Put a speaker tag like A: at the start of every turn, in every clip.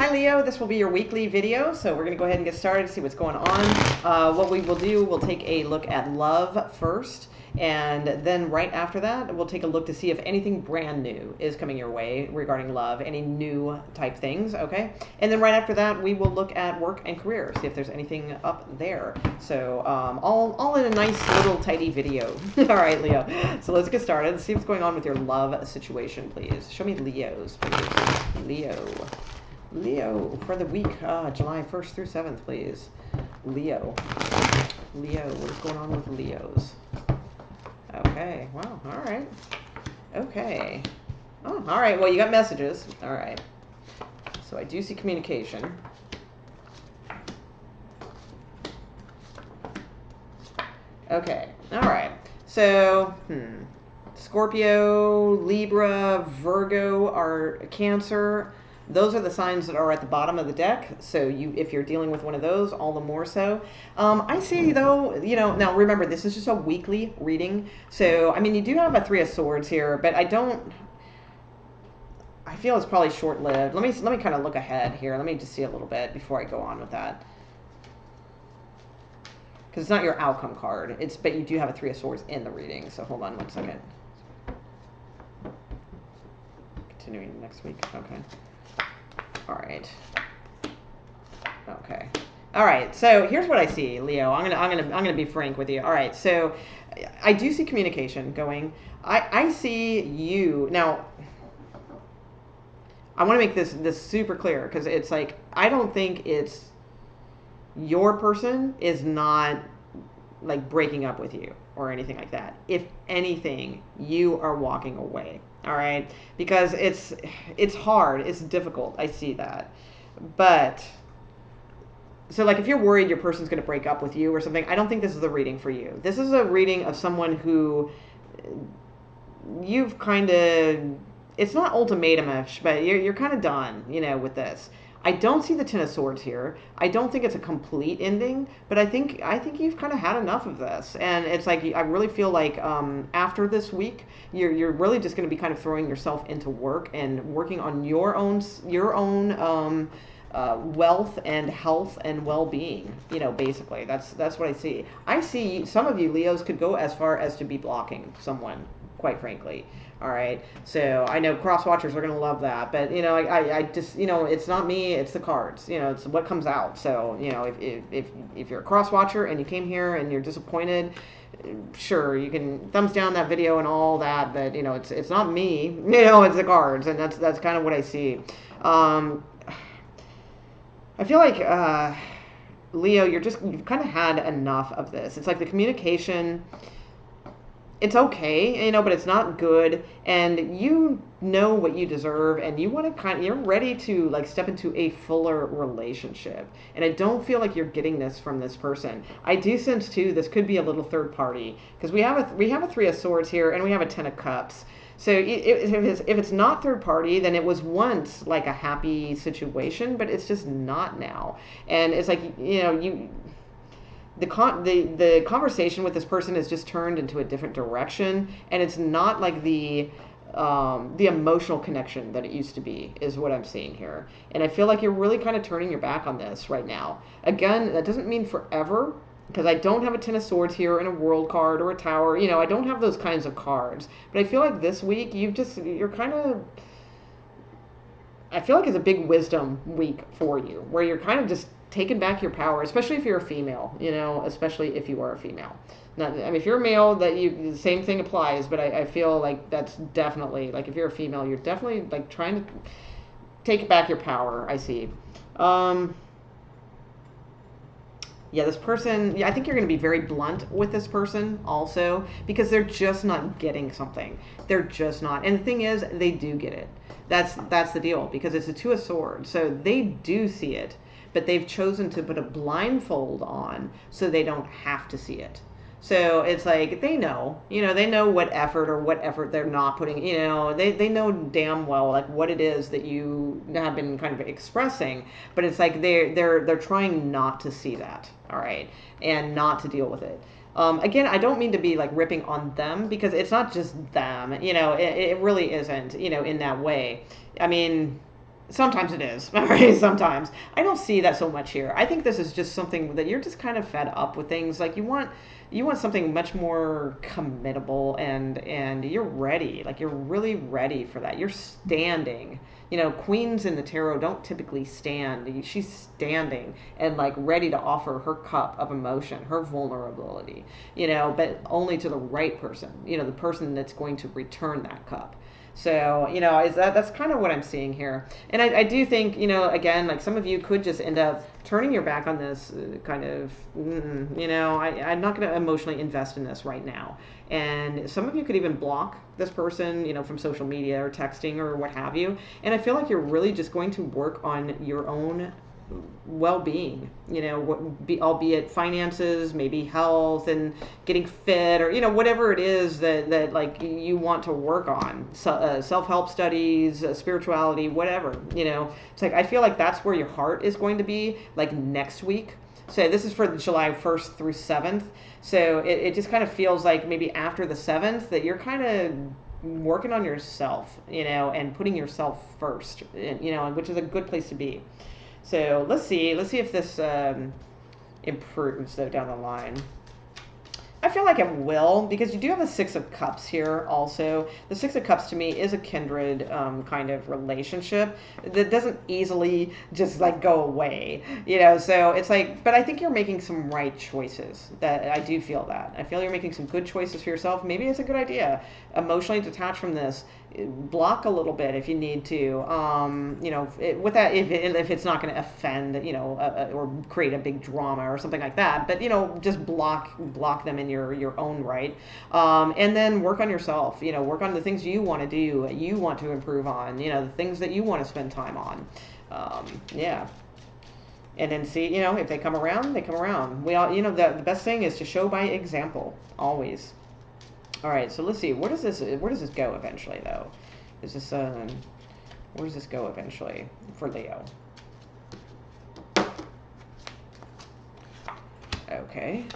A: Hi Leo, this will be your weekly video, so we're going to go ahead and get started to see what's going on. What we will do, we'll take a look at love first, and then right after that, we'll take a look to see if anything brand new is coming your way regarding love, any new type things, okay? And then right after that, we will look at work and career, see if there's anything up there. So all in a nice little tidy video. All right, Leo. So let's get started. Let's see what's going on with your love situation, please. Show me Leos, please. Leo for the week, July 1st through 7th, please. Leo, what's going on with Leos? Okay, wow, all right. Okay. Oh, all right, well, you got messages. All right. So I do see communication. Okay, all right. So, Scorpio, Libra, Virgo, or Cancer. Those are the signs that are at the bottom of the deck. So if you're dealing with one of those, all the more so. I see though, now remember, this is just a weekly reading. So, I mean, you do have a Three of Swords here, but I feel it's probably short-lived. Let me kind of look ahead here. Let me just see a little bit before I go on with that. Because it's not your outcome card. But you do have a Three of Swords in the reading. So hold on one second. Continuing next week. Okay. All right. Okay. All right. So here's what I see, Leo. I'm gonna be frank with you. All right. So I do see communication going. I see you now. I want to make this super clear because it's like I don't think it's your person is not like breaking up with you or anything like that. If anything, you are walking away. All right, because it's hard, it's difficult. I see that, but so like if you're worried your person's going to break up with you or something, I don't think this is the reading for you. This is a reading of someone who you've kind of, it's not ultimatum-ish, but you're kind of done, with this. I don't see the Ten of Swords here. I don't think it's a complete ending, but I think you've kind of had enough of this, and it's like I really feel like after this week, you're really just going to be kind of throwing yourself into work and working on your own wealth and health and well-being. Basically that's what I see. I see some of you Leos could go as far as to be blocking someone, quite frankly. All right. So I know cross watchers are going to love that, but I just, it's not me, it's the cards, it's what comes out. So, if you're a cross watcher and you came here and you're disappointed, sure, you can thumbs down that video and all that, but it's not me, it's the cards. And that's kind of what I see. I feel like, Leo, you've kind of had enough of this. It's like the communication, it's okay, but it's not good, and you know what you deserve, and you're ready to like step into a fuller relationship. And I don't feel like you're getting this from this person. I do sense too this could be a little third party, because we have a Three of Swords here, and we have a Ten of Cups. So if it's not third party, then it was once like a happy situation, but it's just not now. And it's like the conversation with this person has just turned into a different direction, and it's not like the emotional connection that it used to be, is what I'm seeing here. And I feel like you're really kind of turning your back on this right now. Again, that doesn't mean forever, because I don't have a Ten of Swords here and a World card or a Tower. I don't have those kinds of cards. But I feel like this week you're kind of, I feel like it's a big wisdom week for you, where you're kind of just taking back your power, especially if you're a female, especially if you are a female. Not, I mean, if you're a male, the same thing applies, but I feel like that's definitely, like if you're a female, you're definitely like trying to take back your power, I see. Yeah, this person, I think you're going to be very blunt with this person also, because they're just not getting something. They're just not. And the thing is, they do get it. That's the deal, because it's a Two of Swords. So they do see it, but they've chosen to put a blindfold on so they don't have to see it. So it's like they know what effort they're not putting, they know damn well like what it is that you have been kind of expressing, but it's like they're trying not to see that, all right, and not to deal with it. Again, I don't mean to be like ripping on them, because it's not just them, it really isn't, in that way. I mean, Sometimes it is. All right, sometimes. I don't see that so much here. I think this is just something that you're just kind of fed up with things. Like you want something much more committable, and you're ready. Like you're really ready for that. You're standing. You know, queens in the tarot don't typically stand. She's standing and like ready to offer her cup of emotion, her vulnerability, you know, but only to the right person, you know, the person that's going to return that cup. So, you know, that's kind of what I'm seeing here. And I do think, you know, again, like some of you could just end up turning your back on this kind of, you know, I'm not going to emotionally invest in this right now. And some of you could even block this person, you know, from social media or texting or what have you. And I feel like you're really just going to work on your own well-being, you know, albeit finances, maybe health and getting fit, or you know, whatever it is that like you want to work on. So, self-help studies, spirituality, whatever, you know. It's like I feel like that's where your heart is going to be like next week. So this is for July 1st through 7th. So it just kind of feels like maybe after the 7th that you're kind of working on yourself, you know, and putting yourself first, you know, which is a good place to be. So let's see if this improves though down the line. I feel like it will, because you do have the Six of Cups here also. The Six of Cups to me is a kindred kind of relationship that doesn't easily just like go away, you know, so it's like, but I think you're making some right choices. That I do feel that. I feel you're making some good choices for yourself. Maybe it's a good idea. Emotionally detach from this. Block a little bit if you need to, you know, with that, if it's not going to offend, you know, or create a big drama or something like that, but you know, just block them in your own right, and then work on yourself, you know, work on the things you want to do, you want to improve on, you know, the things that you want to spend time on, yeah. And then see, you know, if they come around, they come around. We all, you know, the best thing is to show by example, always. All right, so let's see. Where does this go eventually, though? Is this where does this go eventually for Leo? Okay.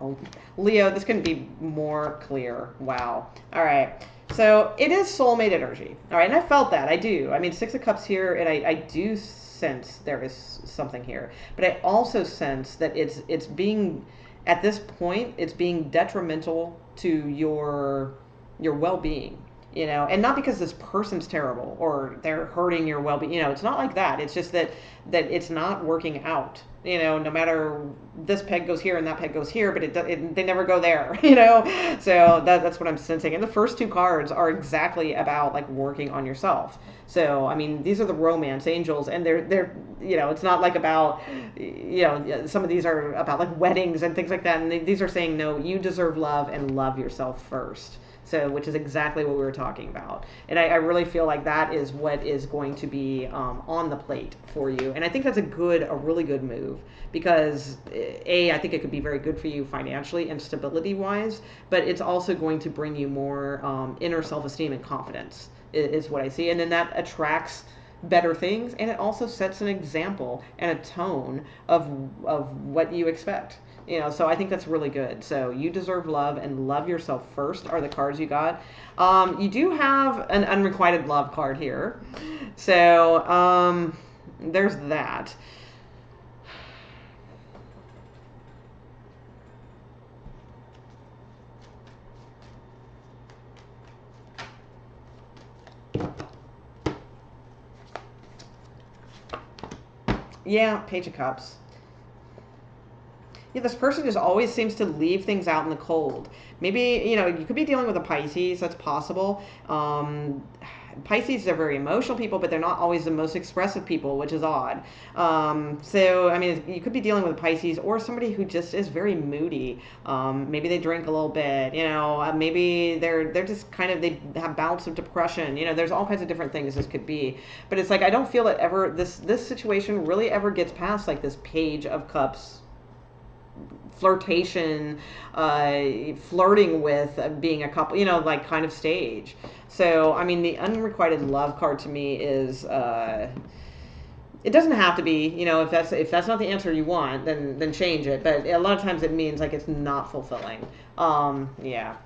A: Oh, Leo, this couldn't be more clear. Wow. All right. So it is soulmate energy. All right, and I felt that. I do. I mean, Six of Cups here, and I do sense there is something here, but I also sense that it's being, at this point, it's being detrimental to your well-being, you know, and not because this person's terrible or they're hurting your well-being, you know, it's not like that. It's just that it's not working out, you know, no matter this peg goes here and that peg goes here, but they never go there, you know. So that's what I'm sensing. And the first two cards are exactly about like working on yourself. So I mean, these are the romance angels, and they're you know, it's not like about, you know, some of these are about like weddings and things like that, and these are saying no, you deserve love and love yourself first. So, which is exactly what we were talking about. And I really feel like that is what is going to be on the plate for you. And I think that's a really good move, because I think it could be very good for you financially and stability wise, but it's also going to bring you more inner self-esteem and confidence is what I see. And then that attracts better things, and it also sets an example and a tone of what you expect, you know. So I think that's really good. So you deserve love and love yourself first are the cards you got. You do have an unrequited love card here, so there's that. Yeah, Page of Cups. Yeah, this person just always seems to leave things out in the cold. Maybe, you know, you could be dealing with a Pisces. That's possible. Pisces are very emotional people, but they're not always the most expressive people, which is odd. So, I mean, you could be dealing with a Pisces or somebody who just is very moody. Maybe they drink a little bit, you know, maybe they're just kind of, they have bouts of depression. You know, there's all kinds of different things this could be. But it's like, I don't feel that ever, this situation really ever gets past like this Page of Cups flirtation, flirting with being a couple, you know, like kind of stage. So, I mean, the unrequited love card to me is, it doesn't have to be, you know, if that's not the answer you want, then change it. But a lot of times it means like it's not fulfilling. Yeah.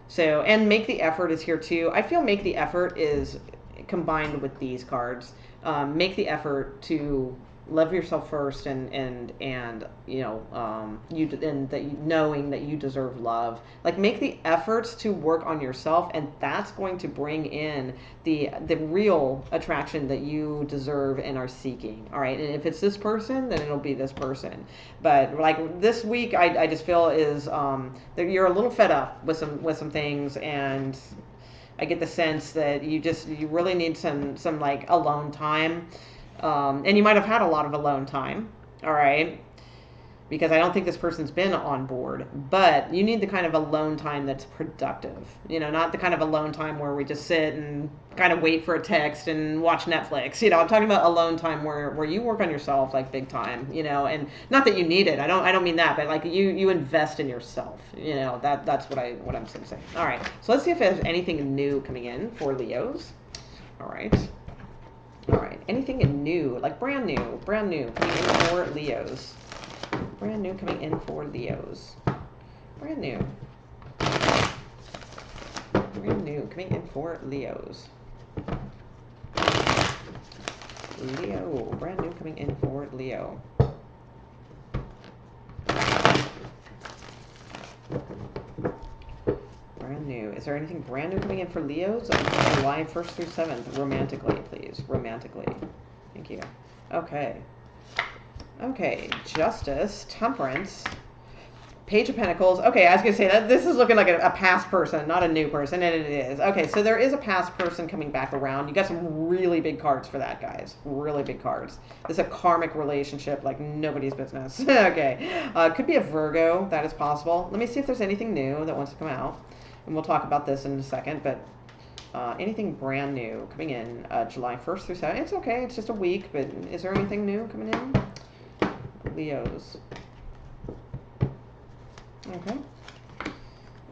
A: So, and make the effort is here too. I feel make the effort is combined with these cards, make the effort to love yourself first, and you know, knowing that you deserve love. Like, make the efforts to work on yourself, and that's going to bring in the real attraction that you deserve and are seeking. All right, and if it's this person, then it'll be this person. But like this week, I just feel is that you're a little fed up with some things, and I get the sense that you really need some like alone time. And you might have had a lot of alone time, all right? Because I don't think this person's been on board, but you need the kind of alone time that's productive. You know, not the kind of alone time where we just sit and kind of wait for a text and watch Netflix. You know, I'm talking about alone time where you work on yourself like big time, you know, and not that you need it. I don't mean that, but like you invest in yourself. You know, that's what I'm saying. All right. So let's see if there's anything new coming in for Leos. All right. All right, anything new, like brand new coming in for Leos. Brand new coming in for Leos. Brand new coming in for Leos. Leo, brand new coming in for Leo. Brand new. Is there anything brand new coming in for Leos? July 1st through 7th. Romantically, please. Romantically. Thank you. Okay. Okay. Justice. Temperance. Page of Pentacles. Okay, I was going to say that this is looking like a past person, not a new person, and it is. Okay, so there is a past person coming back around. You got some really big cards for that, guys. Really big cards. This is a karmic relationship like nobody's business. Okay. Could be a Virgo. That is possible. Let me see if there's anything new that wants to come out. And we'll talk about this in a second, but anything brand new coming in July 1st through 7th. It's okay. It's just a week, but is there anything new coming in? Leos. Okay.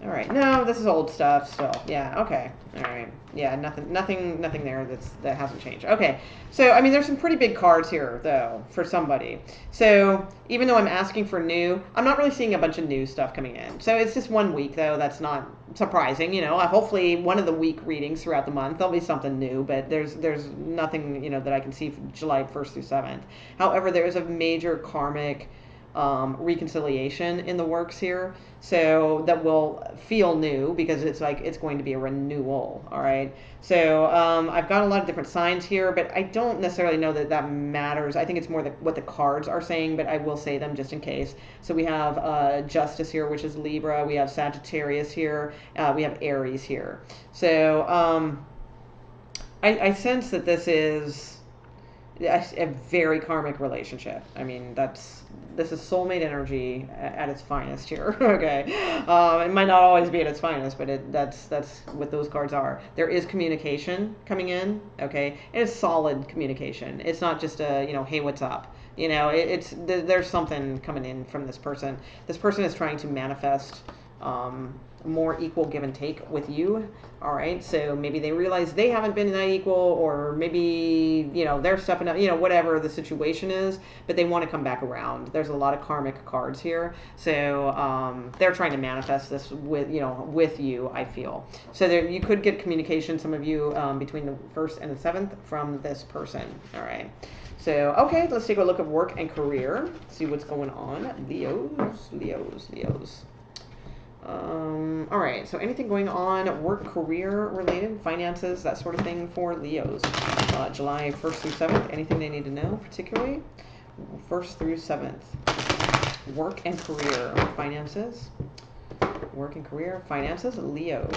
A: All right. No, this is old stuff still. Yeah. Okay. All right. Yeah. Nothing there that hasn't changed. Okay. So, I mean, there's some pretty big cards here, though, for somebody. So, even though I'm asking for new, I'm not really seeing a bunch of new stuff coming in. So, it's just 1 week, though. That's not surprising. You know, hopefully one of the week readings throughout the month, there'll be something new, but there's nothing, you know, that I can see from July 1st through 7th. However, there is a major karmic reconciliation in the works here, so that will feel new because it's like it's going to be a renewal. All right, so I've got a lot of different signs here, but I don't necessarily know that matters. I think it's more what the cards are saying, but I will say them just in case. So we have Justice here, which is Libra. We have Sagittarius here. We have Aries here. So I sense that this is a very karmic relationship. I mean, this is soulmate energy at its finest here. Okay, it might not always be at its finest, but that's what those cards are. There is communication coming in. Okay, and it's solid communication. It's not just a, you know, hey, what's up? You know, there's something coming in from this person. This person is trying to manifest more equal give and take with you. All right, so maybe they realize they haven't been that equal, or maybe, you know, they're stepping up, you know, whatever the situation is, but they want to come back around. There's a lot of karmic cards here, so they're trying to manifest this with you, I feel. So you could get communication, some of you, between the 1st and the 7th from this person. All right, so okay, let's take a look at work and career, see what's going on. Leos. All right, so anything going on work, career related, finances, that sort of thing for Leos. July 1st through 7th, anything they need to know particularly? 1st through 7th. Work and career, finances. Work and career, finances, Leo.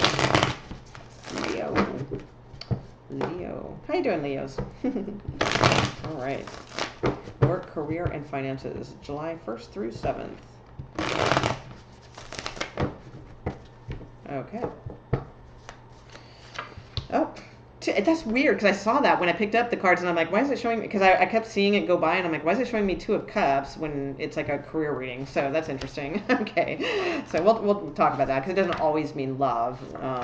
A: How you doing, Leos? All right. Work, career, and finances, July 1st through 7th. Okay. Oh, that's weird, because I saw that when I picked up the cards, and I'm like, why is it showing me? Because I kept seeing it go by, and I'm like, why is it showing me 2 of Cups when it's like a career reading? So that's interesting. Okay. So we'll talk about that, because it doesn't always mean love.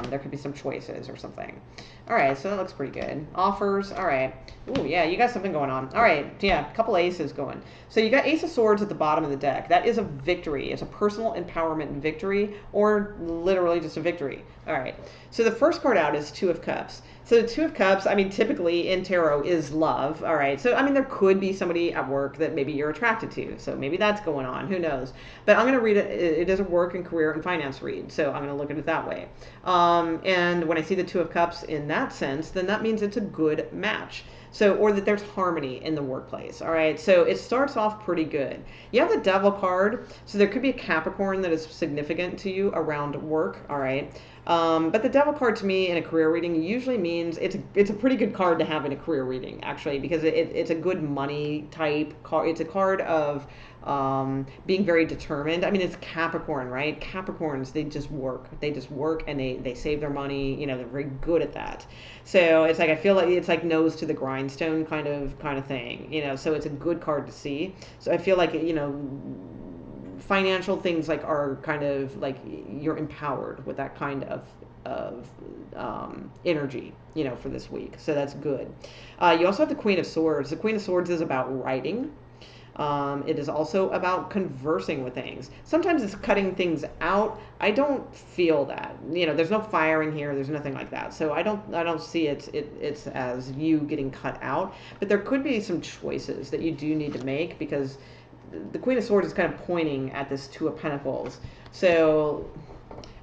A: There could be some choices or something. All right, so that looks pretty good. Offers. All right. Ooh, yeah, you got something going on. All right, yeah, a couple aces going. So you got Ace of Swords at the bottom of the deck. That is a victory. It's a personal empowerment victory, or literally just a victory. All right. So the first card out is 2 of Cups. So the Two of Cups, I mean, typically in tarot is love. All right. So, I mean, there could be somebody at work that maybe you're attracted to. So maybe that's going on. Who knows? But I'm going to read it. It is a work and career and finance read. So I'm going to look at it that way. And when I see the Two of Cups in that sense, then that means it's a good match. So, or that there's harmony in the workplace. All right. So it starts off pretty good. You have the Devil card. So there could be a Capricorn that is significant to you around work. All right. But the Devil card to me in a career reading usually means it's a pretty good card to have in a career reading, actually, because it's a good money type card. It's a card of being very determined. I mean, it's Capricorn, right? Capricorns, they just work. They just work and they save their money. You know, they're very good at that. So it's like, I feel like it's like nose to the grindstone kind of thing, you know, so it's a good card to see. So I feel like, you know, financial things like are kind of like you're empowered with that kind of energy, you know, for this week. So that's good. You also have the Queen of Swords. The Queen of Swords is about writing. It is also about conversing with things. Sometimes it's cutting things out. I don't feel that. You know, there's no firing here. There's nothing like that. So I don't see it's as you getting cut out. But there could be some choices that you do need to make, because the Queen of Swords is kind of pointing at this Two of Pentacles. So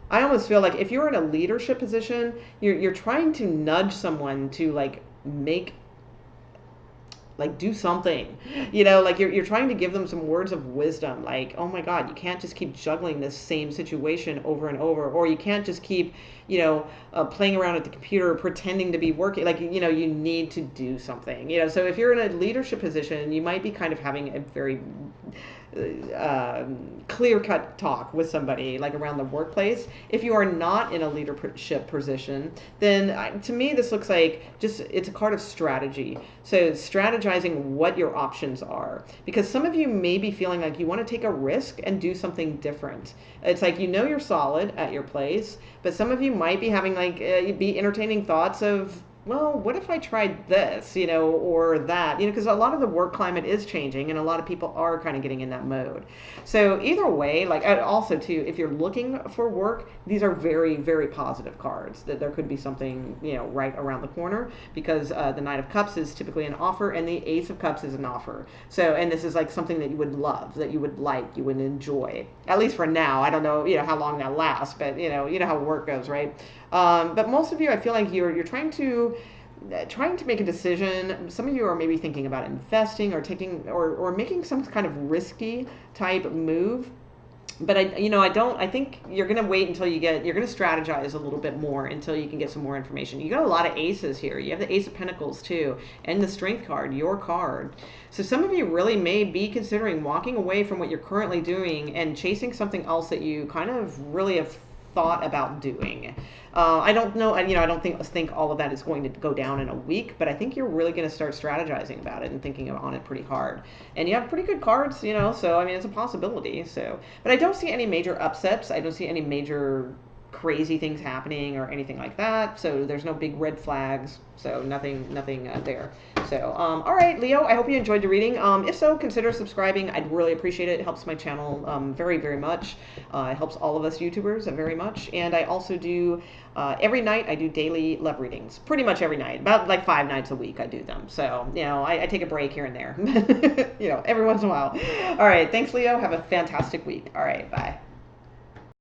A: I almost feel like if you're in a leadership position, you're trying to nudge someone to like do something, you know, like you're trying to give them some words of wisdom, like, oh my God, you can't just keep juggling this same situation over and over, or you can't just keep, you know, playing around at the computer pretending to be working. Like, you know, you need to do something, you know. So if you're in a leadership position, you might be kind of having a very clear-cut talk with somebody like around the workplace. If you are not in a leadership position, then to me this looks like just it's a card of strategy. So strategizing what your options are, because some of you may be feeling like you want to take a risk and do something different. It's like, you know, you're solid at your place, but some of you might be having like be entertaining thoughts of, well, what if I tried this, you know, or that, you know, because a lot of the work climate is changing and a lot of people are kind of getting in that mode. So either way, like, also too, if you're looking for work, these are very, very positive cards, that there could be something, you know, right around the corner, because the Knight of Cups is typically an offer and the Ace of Cups is an offer. So, and this is like something that you would love, that you would like, you would enjoy, at least for now. I don't know, you know, how long that lasts, but you know how work goes, right? But most of you, I feel like you're trying to make a decision. Some of you are maybe thinking about investing or taking or making some kind of risky type move. But I think you're going to wait until you're going to strategize a little bit more until you can get some more information. You got a lot of aces here. You have the Ace of Pentacles too, and the Strength card, your card. So some of you really may be considering walking away from what you're currently doing and chasing something else that you kind of really have thought about doing. I don't know, I don't think all of that is going to go down in a week, but I think you're really going to start strategizing about it and thinking on it pretty hard. And you have pretty good cards, you know, so I mean, it's a possibility. So, but I don't see any major upsets. I don't see any major crazy things happening or anything like that. So there's no big red flags. So nothing there. So, all right, Leo, I hope you enjoyed the reading. If so, consider subscribing. I'd really appreciate it. It helps my channel very, very much. It helps all of us YouTubers very much. And I also do, every night, I do daily love readings. Pretty much every night. About like 5 nights a week I do them. So, you know, I take a break here and there. You know, every once in a while. All right, thanks, Leo. Have a fantastic week. All right, bye.